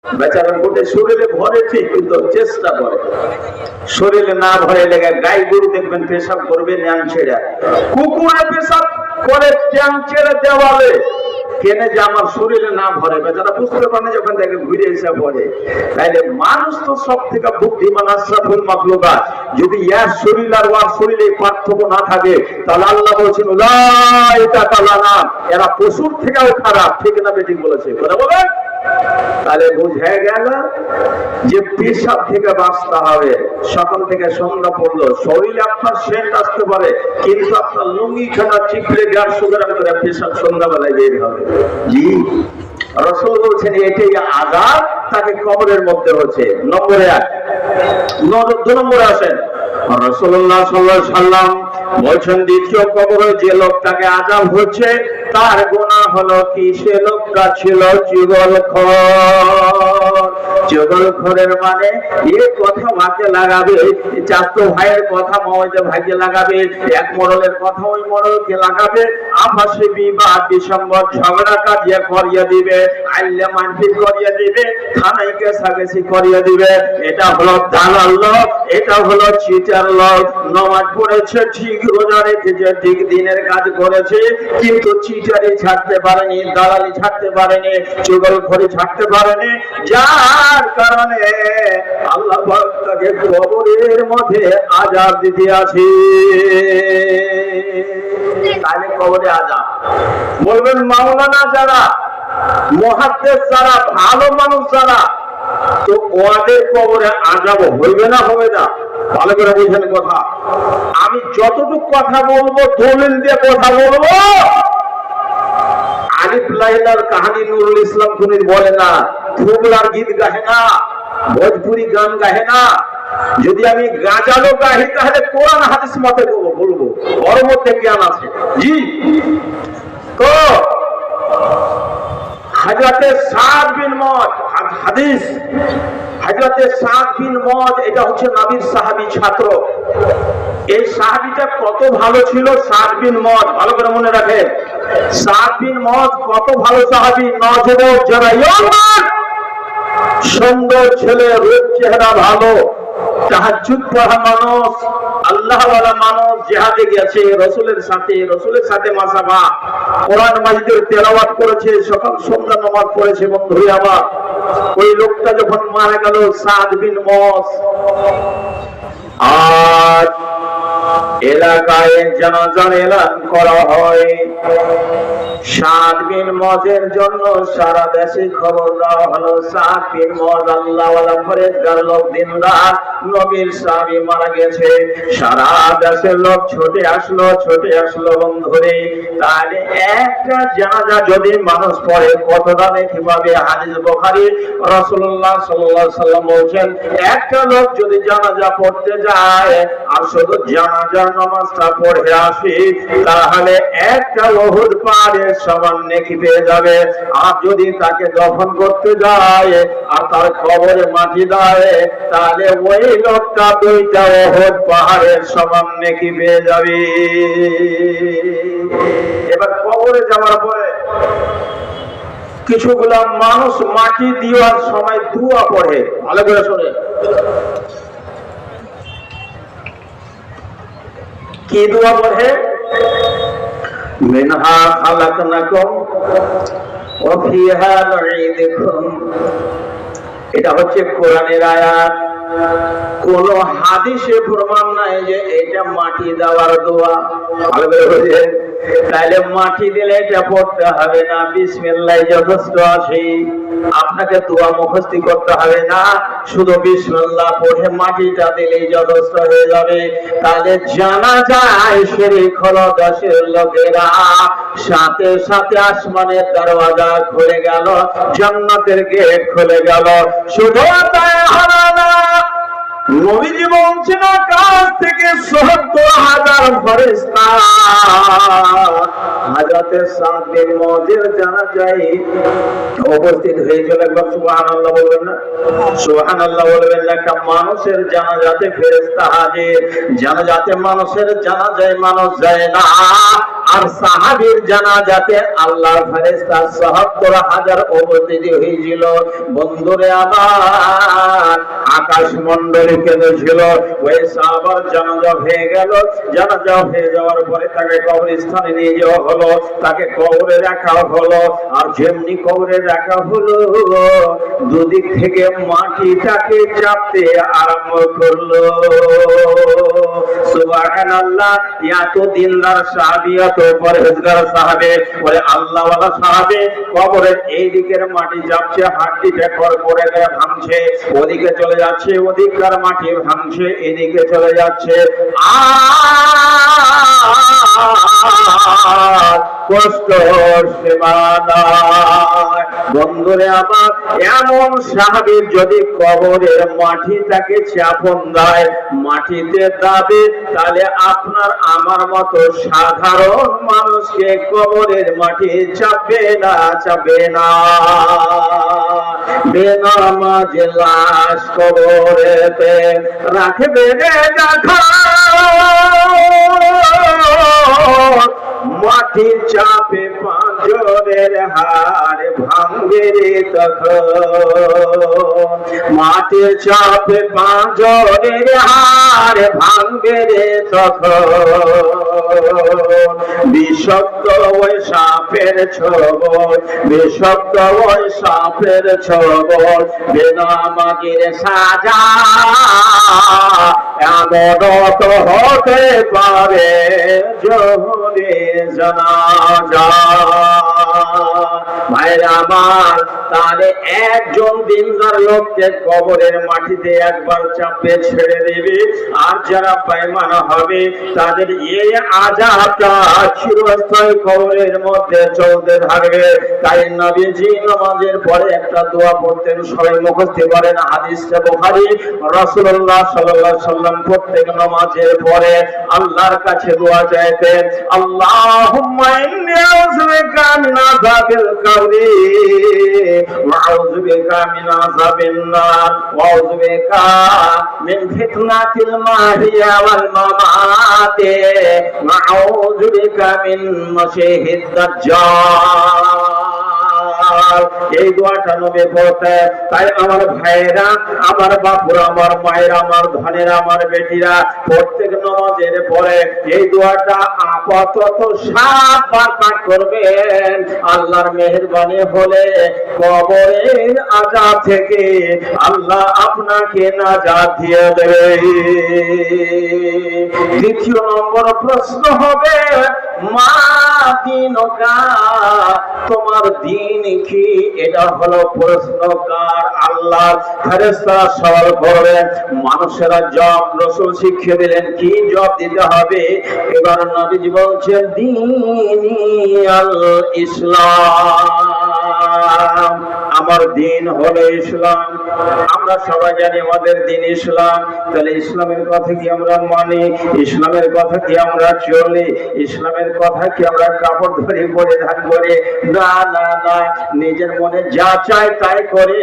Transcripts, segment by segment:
বেচারা গোটে শরীরে ভরে ঠিক, কিন্তু চেষ্টা করে শরীরে না ভরে লেগে। গাই গরু দেখবেন পেশাব করবে ন্যাং ছেড়ে, কুকুরে পেশাব করে ট্যাং ছেড়ে দেওয়ালে কেনে যে আমার শরীরে না ভরে, বেচারা বুঝতে পারে না, যখন দেখে ঘুরে এসে পড়ে। তাইলে মানুষ তো সব থেকে বুদ্ধিমান আশরাফুল মাখলুকাত। যদি ইয়ার শরীর আর ওয়ার শরীরে পার্থক্য না থাকে, তাহলে আল্লাহ বলছেন উলাইকা কালানাম, এরা পশুর থেকেও খারাপ। ঠিক না বেঠিক বলেছে? কথা বলেন। তাহলে বুঝে গেল যে পেশাব থেকে বাঁচতে হবে। সকাল থেকে সন্ধ্যা পড়লো, শরীরে আপনার সেন্ট আসতে পারে, কিন্তু আপনার লুঙ্গি খানা চিপড়ে 150 গ্রাম করে পেশাব সন্ধ্যাবেলায় বের হবে। জি, রাসূল বলছেন এটাই আযাব তাকে কবরের মধ্যে হচ্ছে। নম্বরে 2 নম্বরে আসেন, রাসূলুল্লাহ সাল্লাল্লাহু আলাইহি সাল্লাম বলছেন দ্বিতীয় কবরে যে লোকটাকে আযাব হচ্ছে তার গুনাহ হলো কি? সে লোকটা ছিল চুগলখোর। চুগলখোরের মানে এই কথা ভাগ্যে লাগাবে, চাচতো ভাইয়ের কথা মামাতে ভাগ্যে লাগাবে, এক মরলের কথা ওই মরলকে লাগাবে, আপসে বিবাদ বিসম্বাদ ঝগড়া কাজিয়া করিয়ে দিবে, আল্লা মানফিক করিয়ে দিবে, থানায় কেসাকেসি করিয়ে দিবে। এটা হলো দালাল লোক, এটা হলো চিটার লোক। নামাজ পড়েছে ঠিক, রোজা রেখেছে ঠিক, দিনের কাজ করেছে, কিন্তু চিটারি ছাড়তে পারেনি, দালালি ছাড়তে পারেনি, চুগলখড়ি ছাড়তে পারেনি, যার কারণে আল্লাহ পাক তাকে কবরের মধ্যে আযাব দিতে আছে। তাহলে কবরে আযাব বলবেন মাওলানা যারা, মুহাদ্দিস যারা, ভালো মানুষ যারা, তো ওদের কবরে আযাব হইবে না হবে না? ভালো করে বুঝেন কথা। আমি যতটুকু কথা বলবো দলিল দিয়ে কথা বলবো। আলিফ লাইলার কাহিনী নুরুল ইসলাম খুনি বলে না, ফুগলার গীত গাহে না, ভোজপুরি গান গাহে না। যদি আমি গাজালো গাহি তাহলে কোরআন হাদিস মতে বলবো, ওর মধ্যে জ্ঞান আছে। জি, তো হযরতে সাদ বিন মুআয হাদিস, হযরতে সাদ বিন মুআয এটা হচ্ছে নবীর সাহাবী ছাত্র। এই সাহাবীটা কত ভালো ছিল, সাদ বিন মুআয, ভালো করে মনে রাখেন। সাদ বিন মুআয কত ভালো সাহাবী, নওজোয়ান যারা ইয়মান, সুন্দর ছেলে, রূপ চেহারা ভালো, তাহাজ্জুদ পড়া মানুষ, আল্লাহওয়ালা মানুষ, জিহাদে গেছে রাসূলের সাথে মাসাফা, কোরআন মাজিদের তেলাওয়াত করেছে, সকাল সন্ধ্যা নামাজ পড়েছে। বন্ধুরা আমার, ওই লোকটা যখন মারা গেল সাদ বিন মুআয, আজ এলাকায় জানাজার এলান করা হয়। সাদ বিন মুআযের জন্য সারা দেশে খবর দেওয়া হলো, সাদ বিন মুআয আল্লাহওয়ালা পরেজগার লোক, দিনদার, নবীর সাহাবী মারা গেছে। সারা দেশের লোক ছুটে আসলো বন্ধুরে। তাহলে একটা জানাজা যদি মানুষ পড়ে কতটা কিভাবে? হাদিস বুখারী, রাসূলুল্লাহ সাল্লাল্লাহু আলাইহি সাল্লাম বলেন একটা লোক যদি জানাজা পড়তে যায় আর শুধু জানাজার নামাজটা পড়ে আসে, তাহলে একটা উহুদ পাহাড়ের সমান নেকি পেয়ে যাবে। আর যদি তাকে দফন করতে যায় আর তার কবরে মাটি দেয়, তাহলে ওই লোকটা 2টা উহুদ পাহাড়ের সমান নেকি পেয়ে যাবে। এবার কবরে যাওয়ার পরে কিছুগুলা মানুষ মাটি দেওয়ার সময় দোয়া পড়ে, ভালো করে শুনে। কি দোয়া পড়ে? মিনহা খালাকনাকুম ওয়া ফিহা নুঈদুকুম। এটা হচ্ছে কোরআনের আয়াত। কোন হাদিসে প্রমাণ নাই যে এটা মাটি দেওয়ার দোয়া। ভালো করে বুঝেন। তাহলে মাটি দিলে এটা পড়তে হবে না, বিসমিল্লাহ যথেষ্ট আছে। আপনাকে দোয়া মুখস্থ করতে হবে না, শুধু বিসমিল্লাহ পড়ে মাটিটা দিলেই যথেষ্ট হয়ে যাবে। তাহলে জানা যায় শরীক হলো 10 লোকেরা, সাথে সাথে আসমানের দরওয়াজা খুলে গেল, জান্নাতের গেট খুলে গেল। শুধু তাই হলো না, নবীজি বলছেন আকাশ থেকে 70,000 ফেরেশতা হযরত সাদ বিন মুআযের জানাজায় উপস্থিত হয়েছিল। একবার সুবহানাল্লাহ বলবেন না? সুবহানাল্লাহ বলবেন না? একটা মানুষের জানাজাতে ফেরেশতা হাজির। জানাজাতে মানুষের জানাজায় মানুষ যায় না, আর সাহাবীর জানাজাতে আল্লাহর ফেরেশতা ৭৭,০০০ উপস্থিত হয়েছিল। বন্ধুরে আমার, আকাশ মণ্ডলী কেঁদেছিল। ওই সাহাবার জানাজা হয়ে গেল। জানাজা হয়ে যাওয়ার পরে তাকে কবরস্থানে নিয়ে যাওয়া হলো, তাকে কবরে রাখা হলো। আর যেমনি কবরে রাখা হলো, দুদিক থেকে মাটিটাকে চাপতে আরম্ভ করলো। সুবহানাল্লাহ! এত দিনদার সাহাবী, এত পরহেজগার সাহাবে, বলে আল্লাহওয়ালা সাহাবে, কবরের এই দিকের মাটি চাপছে, হাড্ডিটা করে ভাঙছে, ওদিকে চলে যাচ্ছে, ওদিককার মাটি ভাঙছে, এদিকে চলে যাচ্ছে। কষ্ট সীমানায়। বন্ধুরে আমার, এমন সাহাবীর যদি কবরের মাটিটাকে চাপন দেয়, মাটিতে দাবে, তাহলে আপনার আমার মতো সাধারণ মানুষকে কবরের মাটি চাপবে না, চাপবে না। বেনামাজি লাশ কবরেতে রাখবে দেখা, মাটির চাপে পাঁজরের হাড় ভাঙবে রে তখন, মাটির চাপে পাঁজরের হাড় ভাঙবে রে তখন। বিষাক্ত ওই সাপের ছবল, বিষাক্ত ওই সাপের ছবল, বেনামাজির সাজা এমন তো হতে পারে জোহরে জানাজা। ভাইরা আমার, তাহলে একজন দিনদার লোককে কবরের মাটিতে একবার চাপে ছেড়ে দেবে, আর যারা বেঈমান হবে তাদের এই আযাবটা চিরস্থায়ী কবরের মধ্যে চলতে থাকবে। তাই নবীজি নামাজের পরে একটা দোয়া পড়তেন, সবাই মুখস্থ করেন, হাদিসে বুখারী। রাসূলুল্লাহ সাল্লাল্লাহু আলাইহি ওয়াসাল্লাম প্রত্যেক নামাজের পরে আল্লাহর কাছে দোয়া চাইতেন, আল্লাহুম্মা ইন্নী আউযু বিকা মিন আযাবিল কবরি ওয়া আউযু বিকা মিন আযাবিন নার ওয়া আউযু বিকা মিন ফিতনাতিল মাহিয়া ওয়াল মামাতি ওয়া আউযু বিকা মিন মাসিহিদ দাজ্জাল। এই দোয়াটা নবী পড়তে। তাই আমার ভাইয়েরা, আমার বাপুরা, আমার মায়েরা, আমার ধনেরা, আমার বেটিরা, প্রত্যেক নামাজের পরে এই দোয়াটা আপাতত 7 বার পাঠ করবেন। আল্লাহর মেহেরবানি হলে কবরের আযাব থেকে আল্লাহ আপনাকে নাজাত দিয়ে দেবে। দ্বিতীয় নম্বর প্রশ্ন হবে, মা দিনুকা, তোমার দিন কি? এটা হলো প্রশ্নকার। আল্লাহ ফেরেশতারা সওয়াল করবেন, মানুষেরা জবাব রাসূল শিখিয়ে দিলেন কি জবাব দিতে হবে। এবার নবীজি বলছেন, দীনি আল ইসলাম, আমার দিন হলো ইসলাম। আমরা সবাই জানি আমাদের দিন ইসলাম। তাহলে ইসলামের কথা কি আমরা মানি? ইসলামের কথা কি আমরা চলি? ইসলামের কথা কি আমরা কাপড় ধরে পরিধান করি? না না না, নিজের মনে যা চায় তাই করে।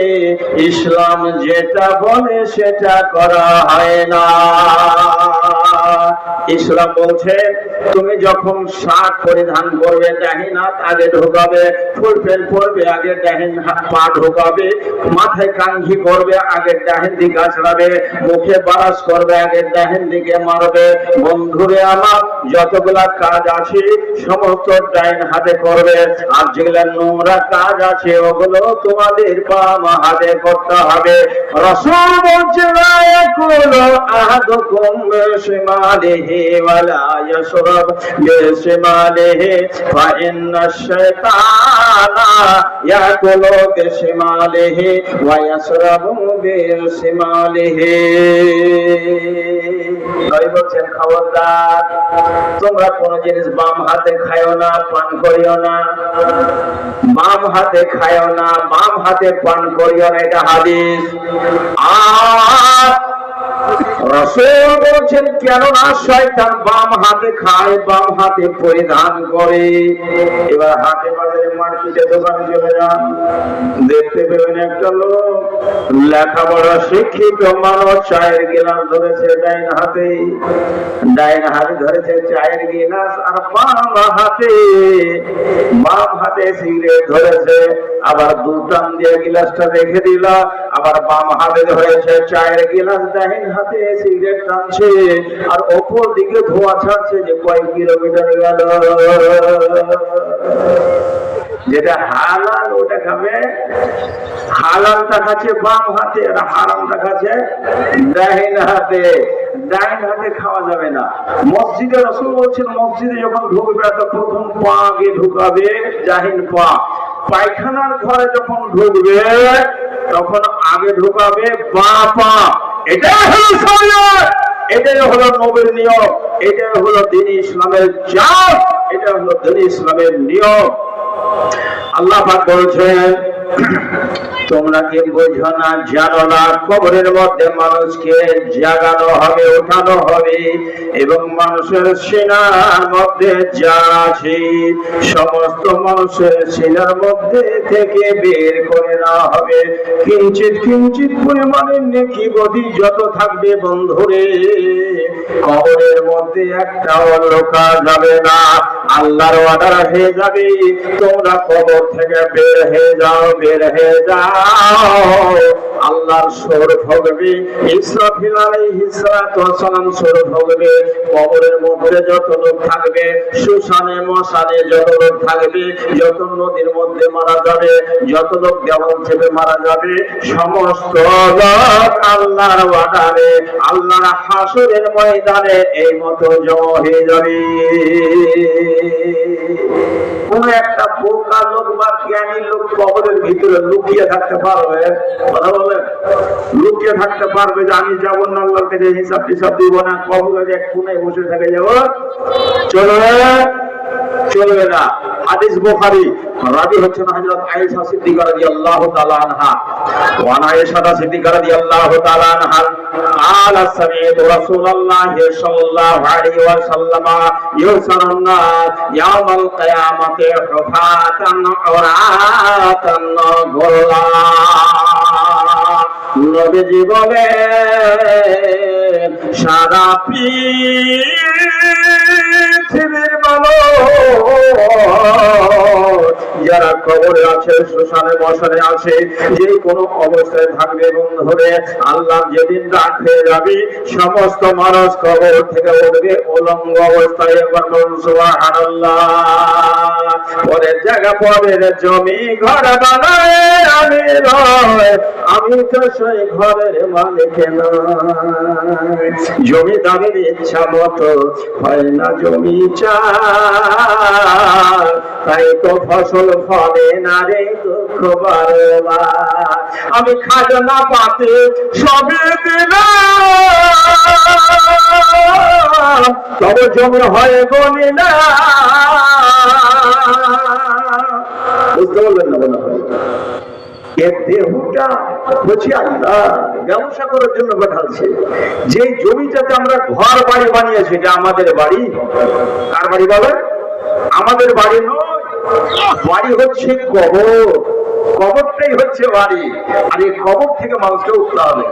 ইসলাম যেটা বলে সেটা করা হয় না। ইসলাম বলছে, তুমি যখন শার্ট পরিধান করবে, ডাহিন হাত আগে ঢোকাবে, ফুল প্যান্ট পরবে, আগে ডাহিন পা ঢোকাবে, মাথায় কাঞ্জি করবে, আগে ডাহিন দিকে আছড়াবে, মুখে বারাস করবে, আগে ডাহিন দিকে মারবে। বন্ধুরে আমার, যতগুলা কাজ আছে সমস্ত ডাইন হাতে করবে, আর যেগুলা নোংরা কাজ আছে ওগুলো তোমাদের বাম হাতে করতে হবে। রাসূল বলছেন, ইয়াকুলু আহাদুকুম বিশিমালিহি ওয়া লা ইয়াশরাব বিশিমালিহি ফা ইন্নাশ শাইতানা ইয়াকুলু বিশিমালিহি ওয়া ইয়াশরাবু বিশিমালিহি। নবী বলছেন, খবরদার, তোমরা কোন জিনিস বাম হাতে খায়ও না, পান করিও না। বাম হাতে খায়ও না, বাম হাতে পান করিও না, এটা হাদিস। আর রাসূল বলছেন কেননা শয়তান বাম হাতে খায়, বাম হাতে পরিধান করে। এবার হাতে বাজারে মার্কেটে দোকানে চলে যান, দেখতে পেবেন একটা লোক লেখাপড়া শিক্ষিত মানুষ চায়ের গিলাস ধরেছে ডাইন হাতে, ধরেছে চায়ের গিলাস, আর বাম হাতে সিগারেট ধরেছে। আবার দু টান দিয়ে গিলাসটা রেখে দিল, আবার বাম হাতে ধরেছে চায়ের গিলাস, ডাইন হাতে সিগারেট টানছে, আর ওপর দিকে ধোঁয়া ছাড়ছে যে কয়েক কিলোমিটার গেল। যেটা হালাল ওটা খাবে, হালালটা খাচ্ছে বাম হাতে, আর হারামটা খাচ্ছে ডাইন হাতে। ডাইন হাতে খাওয়া যাবে না। মসজিদে রাসূল বলছেন মসজিদে যখন ঢুকবে তো প্রথম পা আগে ঢুকাবে ডাইন পা, পায়খানার ঘরে যখন ঢুকবে তখন আগে ঢুকাবে বাঁ পা। এটাই হলো শরীয়ত, এটাই হলো নবীর নিয়ম, এটাই হলো দ্বীন ইসলামের জাত, এটা হলো দ্বীন ইসলামের নিয়ম। আল্লাহ পাক বলছেন তোমরা কি বোঝো না, জানো না কবরের মধ্যে মানুষকে জাগানো হবে, ওঠানো হবে, এবং মানুষের সিনার মধ্যে যা আছে সমস্ত মানুষের সিনার মধ্যে থেকে বের করে নেওয়া হবে। কিঞ্চিত কিঞ্চিত পরিমাণে নেকি গতি যত থাকবে বন্ধুরে, কবরের মধ্যে একটাও লোকা যাবে না। আল্লাহর অর্ডার হয়ে যাবে, তোমরা কবর থেকে বের হয়ে যাও, বের হয়ে যাও। আল্লাহর সুর ভোগবে, ইসরাফিল আলাইহিস সালাতু ওয়াস সালাম সুর ভোগবে। কবরের মধ্যে যত লোক থাকবে, শ্মশানে মশানে যত লোক থাকবে, যত নদীর মধ্যে মারা যাবে, যত লোক দেওয়াল চেপে মারা যাবে, সমস্ত লোক আল্লাহর অর্ডারে আল্লাহর হাসরের ময়দানে এই মতো জমা হয়ে যাবে। কোন একটা বোকা লোক বা জ্ঞানী লোক কবরের ভিতরে লুকিয়ে থাকতে পারবে? কথা বলেন, লুকিয়ে থাকতে পারবে যে আমি যাবো না আল্লাহর কাছে হিসাব টিসাব দিব না, কবরের এক কোণায় বসে থেকে যাবো? চলবে? চলবে না। হাদিস বুখারী, রাবী হচ্ছেন হযরত আয়েশা সিদ্দিকা রাদিয়াল্লাহু তাআলা আনহা। ওয়ান আয়েশা সিদ্দিকা রাদিয়াল্লাহু তাআলা আনহা قال سمعت رسول الله صلى الله عليه وسلم يحشر الناس يوم القيامة حفاة عراة غرلا। নবীজি বলেন সারা পৃথিবীর মানুষ যারা কবরে আছে, শ্মশানে মশানে আছে, যে কোনো অবস্থায় থাকবে বন্ধুরে, আল্লাহ যেদিন ডাক হয়ে যাবে সমস্ত মানুষ কবর থেকে উঠবে উলঙ্গ অবস্থায়। একবার বলুন সুবহানাল্লাহ। পরের জায়গা পরের জমি ঘর বানায় আমি রয়, আমি তো সেই ঘরের মালিক নয়। জমিদারের ইচ্ছা মতো হয় না জমি চার, তাই তো ফসল ফলে না রে দুঃখ বারবার। আমি খাজনা পাতে সবে দিলাম, তবে জমি হয় গনি না। বুঝতে বললেন না? মনে হয় দেহটা হচ্ছে আল্লাহ ব্যবসা করার জন্য পাঠাচ্ছে। যে জমিটাতে আমরা ঘর বাড়ি বানিয়েছি এটা আমাদের বাড়ি। কার বাড়ি বলে? আমাদের বাড়ি নয়, বাড়ি হচ্ছে কবর। কবরটাই হচ্ছে বাড়ি, আর এই কবর থেকে মানুষকে উঠতে হবে।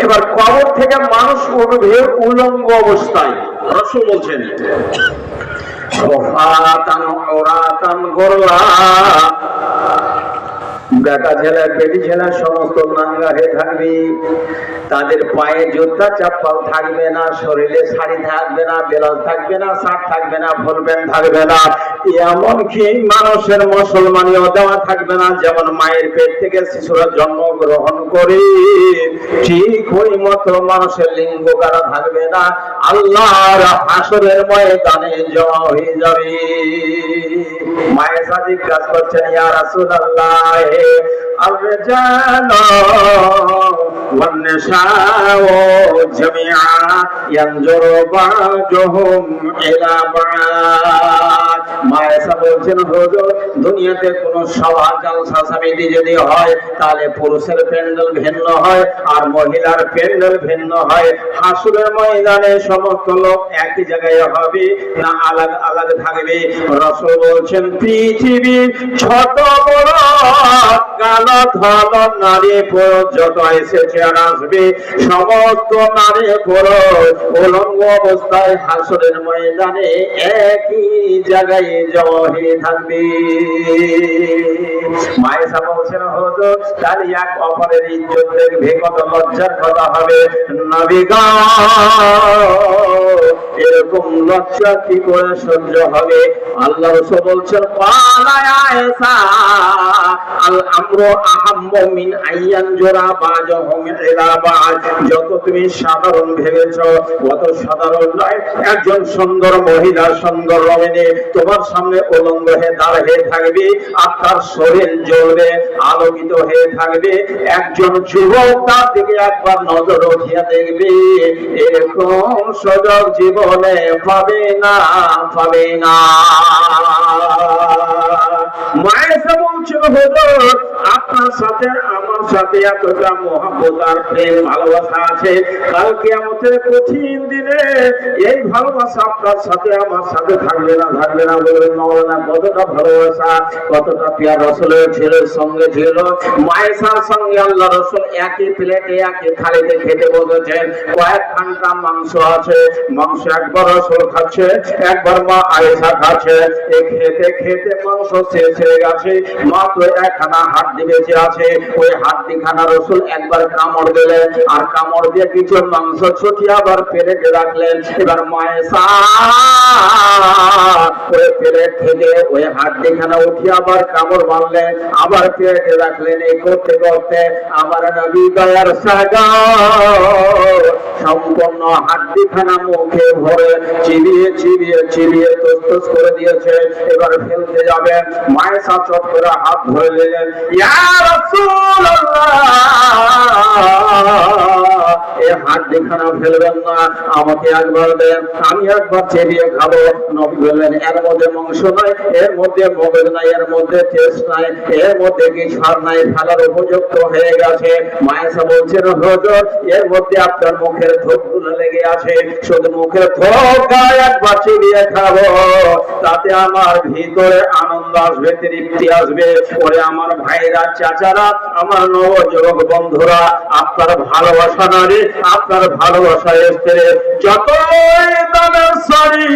এবার কবর থেকে মানুষ উঠবে উলঙ্গ অবস্থায়। রাসূল বলছেন বেটা ছেলে বেটি ছেলে সমস্ত নাঙ্গা হয়ে থাকবে, তাদের পায়ে জুতা চাপ্পাল থাকবে না, শরীরে শাড়ি থাকবে না, ব্লাউজ থাকবে না, শার্ট থাকবে না, ফুল প্যান্ট থাকবে না, এমনকি মানুষের মুসলমানিও দেওয়া থাকবে না। যেমন মায়ের পেট থেকে শিশুরা জন্মগ্রহণ করে ঠিক ওই মতো মানুষের লিঙ্গ কারা থাকবে না। আল্লাহর হাসরের ময়দানে জমা হয়ে যাবে। মায়ের সাথে জিজ্ঞাসা করছেন ইয়া রাসূলুল্লাহ, আর জানো والنساء جميعا ينظر بعضهم إلى بعض মায়েশা বলছেন হুজুর দুনিয়াতে কোন সভা জলসা সমিতি যদি হয় তাহলে পুরুষের প্যান্ডেল ভিন্ন হয় আর মহিলার প্যান্ডেল ভিন্ন হয় হাসরের ময়দানে সমস্ত লোক একই জায়গায় হবে না আলাদা আলাদা থাকবে রাসূল বলছেন পৃথিবীর ছোট বড় কালো ধলো নারী পুরুষ যত এসেছে আর আসবে সমস্ত নারী পুরুষ উলঙ্গ অবস্থায় হাসরের ময়দানে একই জায়গায় জমা হয়ে থাকবে মায়েশা বলছেন হুজুর তাহলে এক অপরের ইজ্জত দেখবে কত লজ্জার কথা হবে নবী গো এরকম লজ্জা কি করে সহ্য হবে আল্লাহ রাসূল বলছেন ক্বালা আয়েশা আল আমরু আহাম্মু মিন আইয়ান জুরা বাজহুম ইলা বাজ যত তুমি সাধারণ ভেবেছো অত সাধারণ নয় একজন সুন্দর মহিলা সুন্দর রমণী তোমার সামনে উলঙ্গ হয়ে দাঁড়িয়ে থাকবে আর তার শরীর জ্বলবে আলোকিত হয়ে থাকবে একজন যুবক তার দিকে একবার নজর উঠিয়ে দেখবে এরকম সুযোগ জীবনে পাবে না মায়েশা বলছিল হুজুর আপনার সাথে আমার সাথে এতটা মহব্বত আর প্রেম ভালোবাসা আছে কাল কিয়ামতের কঠিন দিনে এই ভালোবাসা আপনার সাথে আমার সাথে থাকবে না বলবেন মাওলানা কতটা ভালোবাসা কতটা প্রিয় রাসূলের ছেলের সঙ্গে ছিল মায়েশার সঙ্গে আল্লাহ রাসূল একই প্লেটে একই থালিতে খেতে বসেছেন কয়েক ঘন্টা মাংস আছে মাংস একবার রাসূল খাচ্ছে একবার মা আয়েশা খাচ্ছে এই খেতে খেতে মাংস শেষ হয়ে গেছে মাত্র একখানা হাড্ডি বেঁচে আছে ওই হাড্ডি খানা রাসূল একবার কামড় দিলেন আর কামড় দিয়ে কিছু মাংস ছুটিয়ে আবার প্লেটে রাখলেন এবার মায়েশা ওই প্লেট থেকে ওই হাড্ডি খানা উঠিয়ে আবার কামড় মারলেন আবার প্লেটে রাখলেন এই করতে করতে আমার নবী দয়ার সাগর সম্পূর্ণ হাড্ডি খানা মুখে ভরে চিবিয়ে তসতস করে দিয়েছে এবার ফেলতে যাবেন মায়েশা চট করে হাত ধরে নিলেন ইয়া রাসূলুল্লাহ এই হাড্ডি খানা ফেলবেন না আমাকে একবার দেন আমি একবার চেবিয়ে খাবো নবী বললেন এর মধ্যে মাংস নাই এর মধ্যে মগজ নাই এর মধ্যে টেস্ট নাই এর মধ্যে কিছু নাই ফেলার উপযুক্ত হয়ে গেছে মায়েশা বলছেন হুজুর এর মধ্যে আপনার মুখের থোকগুলো লেগে আছে শুধু মুখের থোক গায়ে একবার চিবিয়ে খাবো তাতে আমার ভিতরে আনন্দ আসবে তৃপ্তি আসবে ওরে আমার ভাইরা চাচারা আমার নবযুবক বন্ধুরা আপনার ভালোবাসা নারী আপনার ভালোবাসা স্ত্রী যতই দামের শাড়ি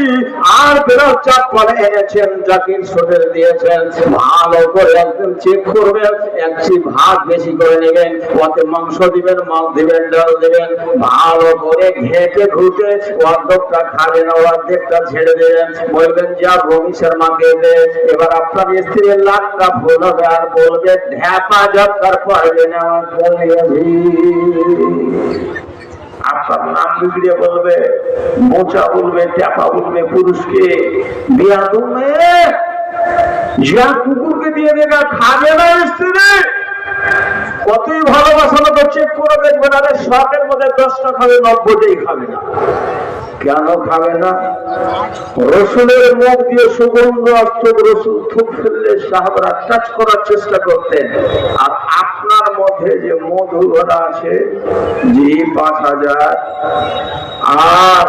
আর বেরো চপ্পল এনেছেন জাকির সোহেল দিয়েছেন ভালো করে একদম চেক করবেন একটি ভাত বেশি করে নেবেন ওতে মাংস দিবেন মাছ দিবেন ডাল দিবেন ভালো করে ঘেটে ঘুটে অর্ধেকটা খাবেন অর্ধেকটা ছেড়ে দেবেন বলবেন যা ভূমিশের মাকে দে এবার আপনার স্ত্রীর লাখটা ফুল হবে আর বলবে ঢ্যাপা যৎকার পড়বে না আপনার নাম বিগড়ে বলবে মোচা বলবে ট্যাপা বলবে পুরুষকে বিয়া তুমি যা কুকুরকে দিয়ে দেবে খাবে না স্ত্রী কতই ভালোবাসা তো চেক করে দেখবেন আরে 100-এর মধ্যে 10টা খাবে 90টাই খাবে না কেন খাবে না রসুলের মুখ দিয়ে সুগন্ধ আসত রসুল থুক ফেললে সাহাবারা টাচ করার চেষ্টা করতেন আর আপনার মধ্যে যে মধুরা আছে জি 5000 আর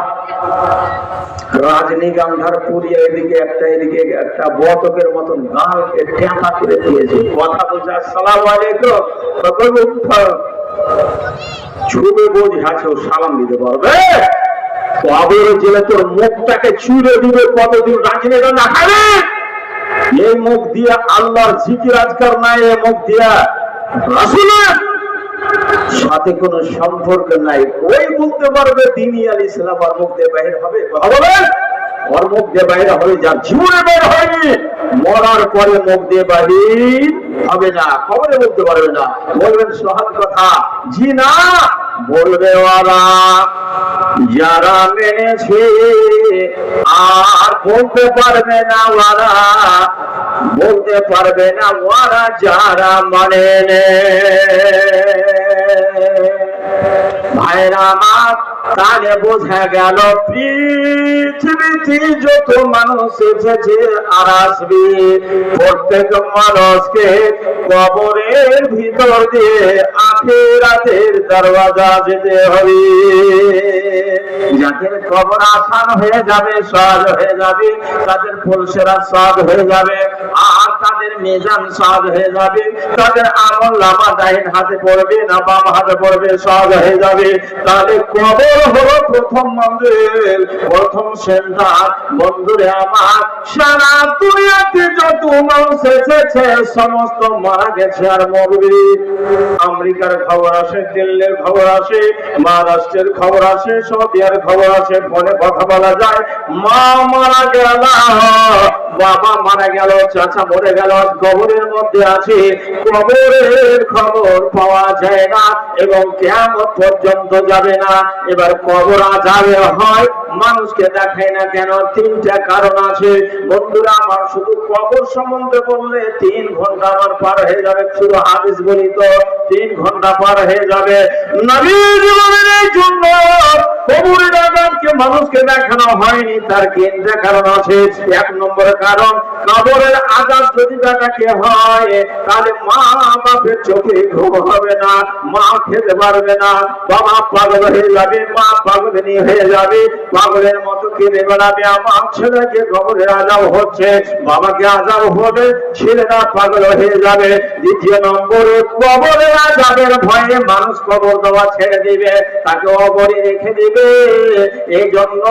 রাজনীগন্ধার পুরিয়া এদিকে একটা বতকের মতন গালকে ঠেকা করে দিয়েছে কথা বলছে আসসালামু আলাইকুম ছুবে বোঝাছে সালাম দিতে পারবে কবরে জেলে তোর মুখটাকে ছুঁড়ে দিবে কতদিন রাজনীতি না খাবে এই মুখ দিয়ে আল্লাহর জিকির আজকার নাই এই মুখ দিয়া রাসূলের সাথে কোনো সম্পর্ক নাই ওই বলতে পারবে দ্বীনি আল ইসলাম আর মুখ দিয়ে বাইরে হবে কথা বলেন ওর মুখ দিয়ে বাইরে হবে যার জীবনে বের হয়নি মরার পরে মুখ দিয়ে বাহির হবে না খবরে বলতে পারবে না বলবেন সহজ কথা জি না বলবে ওরা যারা মেনেছে আর বলতে পারবে না ওরা যারা মানে ভাইরা আমার, তাহলে বোঝা গেল পৃথিবীতে যত মানুষ এসেছে আর আসবে, প্রত্যেক মানুষকে কবরের ভিতর দিয়ে আখিরাতের দরওয়াজা যেতে হবে। যাদের কবর আসান হয়ে যাবে, সহজ হয়ে যাবে, তাদের ফুলসেরা সহজ হয়ে যাবে, আর তাদের মিজান সহজ হয়ে যাবে, তাদের আমল নামা ডাইন হাতে পড়বে না বাম হাতে পড়বে, সহজ হয়ে যাবে। তাহলে কবর হলো প্রথম মন্দির, প্রথম সেন্টার। বন্ধুরে আমার, সারা দুনিয়াতে যত মানুষ এসেছে সমস্ত মারা গেছে আর মরবে। আমেরিকার খবর আসে, দিল্লির খবর আসে, মহারাষ্ট্রের খবর আসে, সৌদিয়ার খবর আসে, ফোনে কথা বলা যায়। মা মারা গেল, বাবা মারা গেল, চাচা মরে গেল, কবরের মধ্যে আছে, কবরের খবর পাওয়া যায় না এবং কিয়ামত পর্যন্ত যাবে না। এবার কবর আযাবে হয়, মানুষকে দেখায় না কেন? তিনটা কারণ আছে বন্ধুরা আমার। শুধু কবর সম্বন্ধে বললে 3 ঘন্টা আমার পার হয়ে যাবে, শুধু হাদিস বলি তো 3 ঘন্টা পার হয়ে যাবে। নবীর জীবনের জন্য কবরের আযাবকে মানুষকে দেখানো হয়নি, তার 3টা কারণ আছে। 1 নম্বর কারণ, কবরের আযাব যদি দেখাতে হয় তাহলে মা বাপের চোখে ঘুম হবে না, মা খেতে পারবে না, বাবা পাগল হয়ে যাবে, মা পাগলিনী হয়ে যাবে, পাগলের মতো কেঁদে বেড়াবে। আমার ছেলেকে কবরের আযাব হচ্ছে, বাবাকে আযাব হবে, ছেলেরা পাগল হয়ে যাবে। 2 নম্বরে, কবরের আযাবের ভয়ে মানুষ কবর দেওয়া ছেড়ে দিবে, তাকে অবরে রেখে দিবে। এই জন্য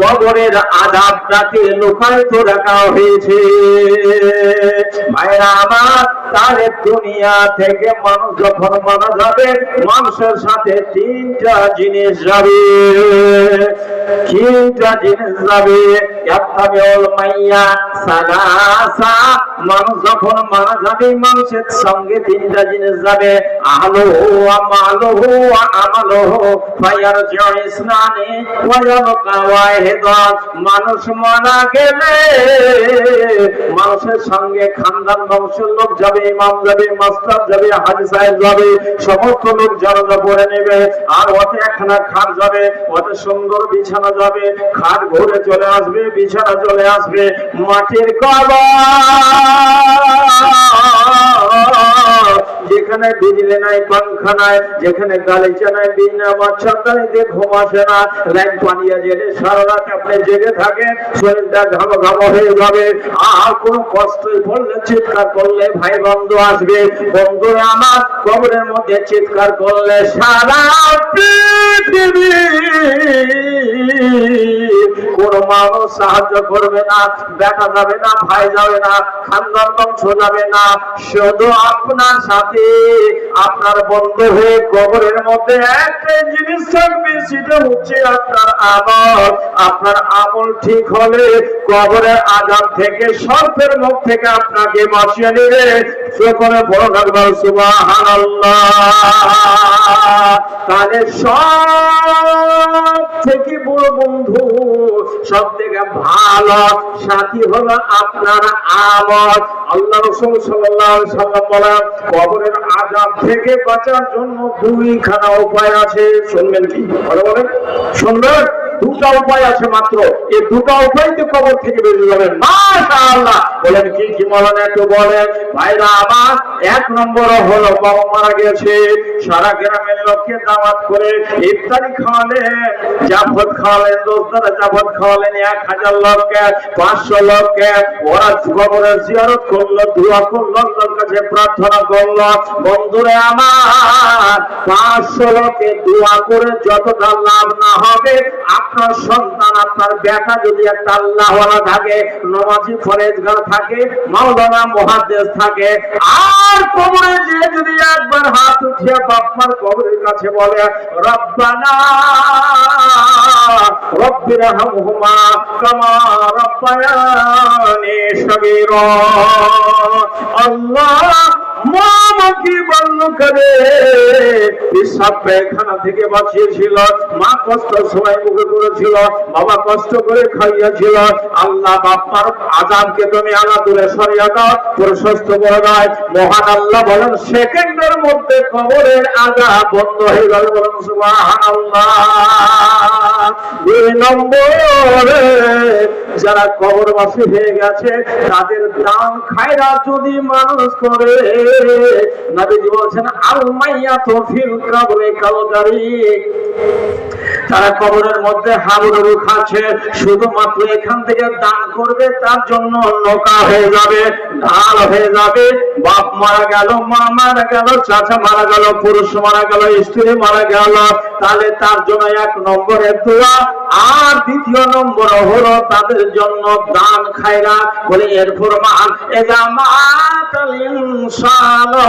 কবরের আযাবটাকে লুকায়িত রাখা হয়েছে। ভাইরা আমার, তাহলে দুনিয়া থেকে মানুষ যখন মারা যাবে, মানুষের সাথে 3টা জিনিস যাবে। 3টা জিনিস যাবে। ইয়াত্তাবিউল মাইয়া সালাসা, মানুষ যখন মারা যাবে মানুষের সঙ্গে 3টা জিনিস যাবে। আহলুহু ওয়া মালুহু ওয়া আমালুহু ফায়ারজিউ ইসনানি ওয়া ইয়াবকা ওয়াহিদান। মানুষ মারা গেলে মানুষের সঙ্গে খানদান বংশের লোক যাবে, ইমাম যাবে, মাস্টার যাবে, হাজী সাহেব যাবে, সমস্ত লোক জানাজা পড়ে নেবে। আর ওতে একখানা খাট যাবে, ওতে সুন্দর বিছানা যাবে, খাট ঘুরে চলে আসবে, বিছানা চলে আসবে। মাটির কবর, যেখানে বিজলি নাই, পাংখা নাই, যেখানে গালিচা নাই, বিনা মচ্ছরদানিতে ঘুম আসে না, লাইন পানিয়া জেলে সারা রাত আপনি জেগে থাকেন, শরীরটা ঘামো ঘামো হয়ে যাবে। আর কোনো কষ্টই পড়লে, চিৎকার করলে ভাই বন্ধু আসবে। বন্ধু আমার, কবরের মধ্যে চিৎকার করলে সারা পৃথিবী কোন মানুষ সাহায্য করবে না, দেখা যাবে না, ভাই যাবে না, খানদান বংশ যাবে না, শুধু আপনার সাথে আপনার বন্ধু হয়ে কবরের মধ্যে একটা জিনিস থাকবে, সেটা হচ্ছে আপনার আমল। আপনার আমল ঠিক হলে কবরের আযাব থেকে, সর্পের মুখ থেকে আপনাকে বাঁচিয়ে নেবে। সকলে বড় থাকবে সুবহানাল্লাহ। তাহলে সব থেকে বড় বন্ধু, সব থেকে ভালো সাথী হলো আপনার আমল। আল্লাহ রাসূল সাল্লাল্লাহু আলাইহি ওয়াসাল্লাম বলেন, কবরের আযাব থেকে বাঁচার জন্য 2খানা উপায় আছে। শুনবেন কি? বলেন, শুনবেন? 2টা উপায় আছে মাত্র। এই 2টা উপায়তে কবর থেকে বেরিয়ে যাবেন মাশাআল্লাহ। বলেন কি কি বলেন একটু বলেন ভাইরা আমার। 1 নম্বর হলো, বাবা মারা গেছে, সারা গ্রামের লোককে দাওয়াত করে ইফতারি খাওয়ালেন, জাফত খাওয়ালেন, দোস্তারা জাফত খাওয়ালেন 1000 লোককে, 500 লোককে। ওরা কবরের জিয়ারত করলো, দোয়া করলো, আল্লাহর কাছে প্রার্থনা করলো। বন্ধুরে আমার, 500 লোকে দোয়া করে যতটা লাভ না হবে, আপনার সন্তান, আপনার বেটা যদি একটা আল্লাহওয়ালা থাকে, নমাজি ফরেজগার থাকে, মাওলানা মুহাদ্দিস থাকে, আর কবরে যে যদি একবার হাত উঠিয়ে বাপমার কবরের কাছে বলে, রব্বানা রব্বিরহামহুমা কামা রাব্বায়ানি সগীরা, আল্লাহ মা আমাকে বলল করে পেশাব পায়খানা থেকে বাঁচিয়েছিল, মা কষ্ট সবাই মুখে করেছিল, বাবা কষ্ট করে খাইয়েছিল। আল্লাহ বাপ্পার আযাবকে তুমি আলা দূরে সরিয়ে দাও, প্রশস্ত করে দাও। মহান আল্লাহ বলেন সেকেন্ডের মধ্যে কবরের আযাব বন্ধ হয়ে গেল। বলেন সুবহানাল্লাহ। 2 নম্বরে যারা কবরবাসী হয়ে গেছে তাদের দান খায়রাত যদি মানুষ করে, নবীজি বলেছেন আল মাইয়াতু ফিল কবরে কাল গারিক, তারা কবরের মধ্যে হাবুডুবু খাচ্ছে, শুধুমাত্র এখান থেকে দান করবে তার জন্য নৌকা হয়ে যাবে, ঢাল হয়ে যাবে। বাপ মারা গেল, মা মারা গেল, চাচা মারা গেল, পুরুষ মারা গেল, স্ত্রী মারা গেল, তাহলে তার জন্য 1 নম্বরের দোয়া। আর 2 নম্বর হলো তাদের জন্য দান খায়রাত। বলে এর ফরমান এযা মাতাল ইনসানু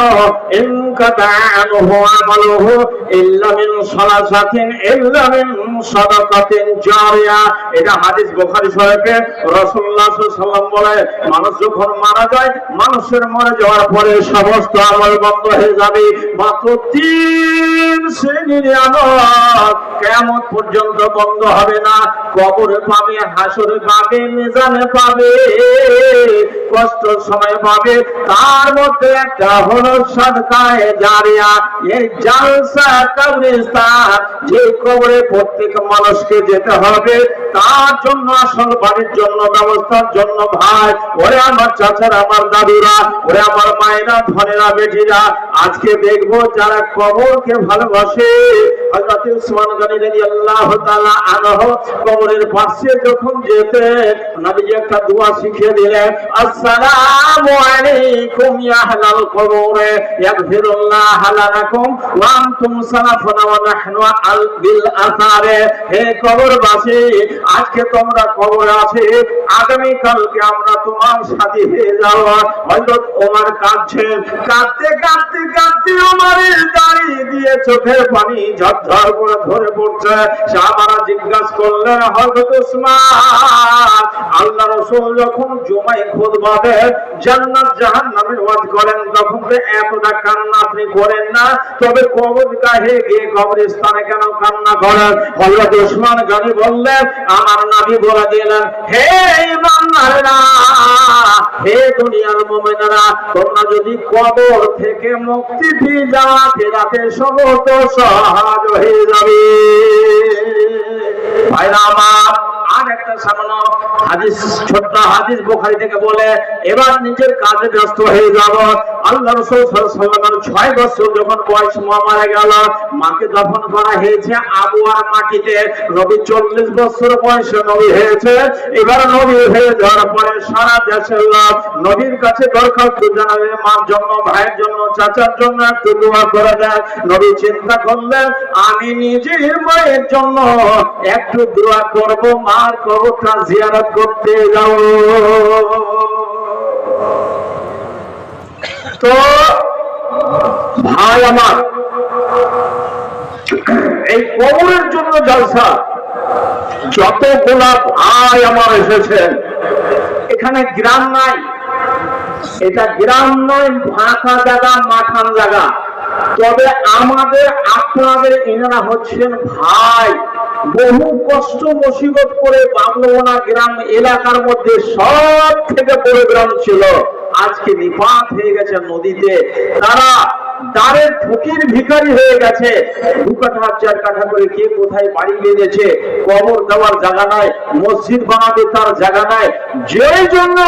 ইনকাতা আনহু আমালুহু ইল্লা মিন সালাসাতিন ইল্লা মিন সাদাকাতিন জারিয়া। এটা হাদিস বুখারী শরীফে রাসূলুল্লাহ সাল্লাল্লাহু আলাইহি ওয়াসাল্লাম বলে মানুষ যখন মারা যায়, মানুষের মরে যাওয়ার পরে সমস্ত আমল বন্ধ হয়ে যাবে, মাত্র 3 শ্রেণীর আমল কিয়ামত পর্যন্ত বন্ধ হবে না। কবরে পাবে, হাসরে পাবে, মিজানে পাবে, কষ্টের সময় পাবে। তার মধ্যে একটা হলো সাদকায়ে জারিয়া। এই জালসা কবরস্থান, যে কবরে প্রত্যেক মানুষকে যেতে হবে, তার জন্য আসল বাড়ির জন্য ব্যবস্থার জন্য ভাই ওরে আমার চাচারা, আমার দাদুরা, ওরে আমার মায়েরা, ধনেরা, বেটিরা, আজকে দেখবো যারা কবরকে ভালোবাসে। হযরত উসমান গনি রাদিয়াল্লাহু তাআলা আনহু কবরের পাশে যখন যেতেন, নবীজি একটা দোয়া শিখিয়ে দিলেন, আসসালামু আলাইকুম ইয়া আহলাল কবর ইয়াগফিরুল্লাহু লাকুম ওয়া আনতুম সালাফুনা ওয়া নাহনু আল বিল আসারে। হে কবরবাসী, আজকে তোমরা কবরে আছে, আগামী কালকে আমরা তোমার সাথী হয়ে যাব। হযরত ওমর কাঁদছেন, কাঁদতে কাঁদতে কাঁদতে ওমরের দাড়ি দিয়ে চোখের পানি ঝরঝর করে ধরে পড়ছে। সাহাবারা জিজ্ঞাসা করলেন, হযরত উসমান, আল্লাহ রাসূল যখন জুমায় খুতবা দেন, জান্নাত জাহান্নামের ওয়াজ করেন, তখন এতটা কান্না আপনি করেন না, তবে কবরগাহে গিয়ে কবরস্থানে কেন কান্না করেন? হযরত উসমান গনি বললেন, আমার নবী বলে দিলেন, হে ইমানদারেরা, হে দুনিয়ার মুমিনেরা, তোমরা যদি কবর থেকে মুক্তি পেয়ে যাও, আখিরাতে সমস্ত সহজ হয়ে যাবে। ভাইরা আমার, আর একটা সামান্য হাদিস, ছোট্ট হাদিস বুখারী থেকে বলে এবার নিজের কাজে ব্যস্ত হয়ে যাব। আল্লাহ রাসূল সাল্লাল্লাহু আলাইহি ওয়াসাল্লাম 6 বছর যখন বয়স, মা মারা গেল, মাকে দফন করা হয়েছে আবুয়ার মাটিতে। নবী 40 বছর বয়সে নবী হয়েছে। এবার নবী হয়ে যাওয়ার পরে সারা দেশের লোক নবীর কাছে দরখাস্ত জানাবে, মার জন্য, ভাইয়ের জন্য, চাচার জন্য একটু দোয়া করে দেন। নবী চিন্তা করলেন, আমি নিজের মায়ের জন্য একটু দোয়া করব, মার কবরটা জিয়ারত করতে যাব। তো ভাই আমার, এই কবরের জন্য জলসা যতগুলা ভাই আমার এসেছেন, এখানে গ্রাম নাই, এটা গ্রাম নয়, ফাঁকা জায়গা, মাঠান জায়গা। তবে আমাদের আপনাদের এনারা হচ্ছেন ভাই। বহু কষ্ট মুসিবত করে বাবলুনা গ্রাম এলাকার মধ্যে সব থেকে বড় গ্রাম ছিল, আজকে নিপাত হয়ে গেছে নদীতে। তারা দাঁড়ের ফকির ভিখারি হয়ে গেছে। 2 কাঠা 4 কাঠা করে কে কোথায় বাড়ি বেঁধেছে, কবর দেওয়ার জায়গা নাই, মসজিদ বানাবে তার জায়গা নাই। যেই জন্য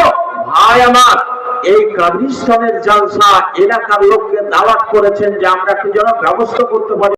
ভাই আমার এই কবরস্থানের জলসা এলাকার লোককে দাওয়াত করেছেন যে আমরা কি যেন ব্যবস্থা করতে পারি।